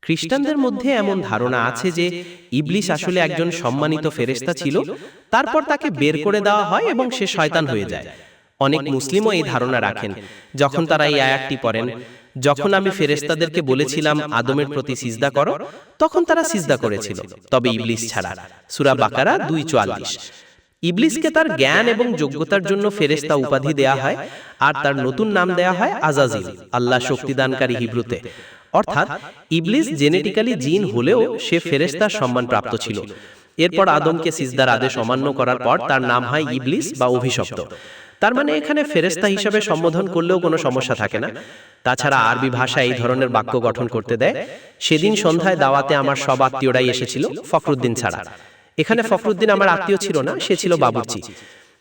খ্রিস্টানদের মধ্যে এমন ধারণা আছে যে ইবলিস আসলে একজন সম্মানিত ফেরেশতা ছিল, তারপর তাকে বের করে দেওয়া হয় এবং সে শয়তান হয়ে যায়। অনেক মুসলিমও এই ধারণা রাখেন। যখন তারা এই আয়াতটি পড়েন, যখন আমি ফেরেশতাদেরকে বলেছিলাম আদমের প্রতি সিজদা করো, তখন তারা সিজদা করেছিল, তবে ইবলিস ছাড়া। সূরা বাকারা 2:44। ইবলিসকে তার জ্ঞান এবং যোগ্যতার জন্য ফেরেশতা উপাধি দেয়া হয়, আর তার নতুন নাম দেয়া হয় আজাজিল, আল্লাহ শক্তিদানকারী হিব্রুতে। অর্থাৎ ইবলিস জেনেটিক্যালি জিন হলেও সে ফেরেশতার সম্মানপ্রাপ্ত ছিল। এরপর আদমকে সিজদার আদেশ অমান্য করার পর তার নাম হয় ইবলিস বা অভিশপ্ত। তার মানে এখানে ফেরেশতা হিসাবে সম্বোধন করলেও কোনো সমস্যা থাকে না। তাছাড়া আরবি ভাষা এই ধরনের বাক্য গঠন করতে দেয়। সেদিন সন্ধ্যায় দাওয়াতে আমার সব আত্মীয়রাই এসেছিল, ফখরুদ্দিন ছাড়া। এখানে ফখরুদ্দিন আমার আত্মীয় ছিল না, সে ছিল বাবুর্চি।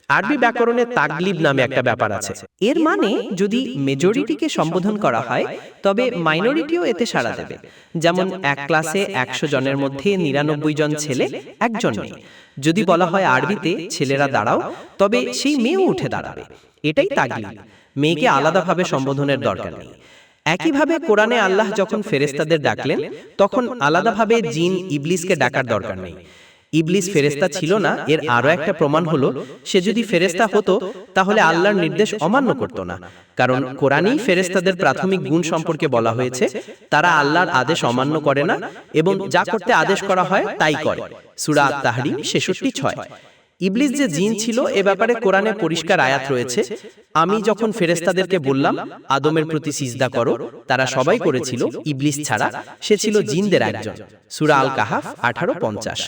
আরবি ব্যাকরণে তাগলিব নামে একটা ব্যাপার আছে। এর মানে যদি মেজরিটিকে সম্বোধন করা হয়, তবে মাইনরিটিও এতে সাড়া দেবে। যেমন এক ক্লাসে 100 জনের মধ্যে 99 জন ছেলে, একজন মেয়ে। যদি বলা হয় আরবিতে ছেলেরা দাঁড়াও, তবে সেই মেয়েও উঠে দাঁড়াবে। এটাই তাগলিব। মেয়েকে আলাদাভাবে সম্বোধনের দরকার নেই। একইভাবে কোরআনে আল্লাহ যখন ফেরেশতাদের ডাকলেন, তখন আলাদাভাবে জিন ইবলিসকে ডাকার দরকার নেই। ইবলিস ফেরেশতা ছিল না, এর আরো একটা প্রমাণ হলো সে যদি ফেরেশতা হতো তাহলে আল্লাহর নির্দেশ অমান্য করত না। কারণ কোরআনেই ফেরেশতাদের প্রাথমিক গুণ সম্পর্কে বলা হয়েছে, তারা আল্লাহর আদেশ অমান্য করে না এবং যা করতে আদেশ করা হয় তাই করে। সূরা আত-তাহরীম 66:6। ইবলিস যে জিন ছিল এ ব্যাপারে কোরআনে পরিষ্কার আয়াত রয়েছে। আমি যখন ফেরেশতাদেরকে বললাম আদমের প্রতি সিজদা করো, তারা সবাই করেছিল, ইবলিস ছাড়া। সে ছিল জিনদের একজন। সূরা আল কাহাফ 18:50।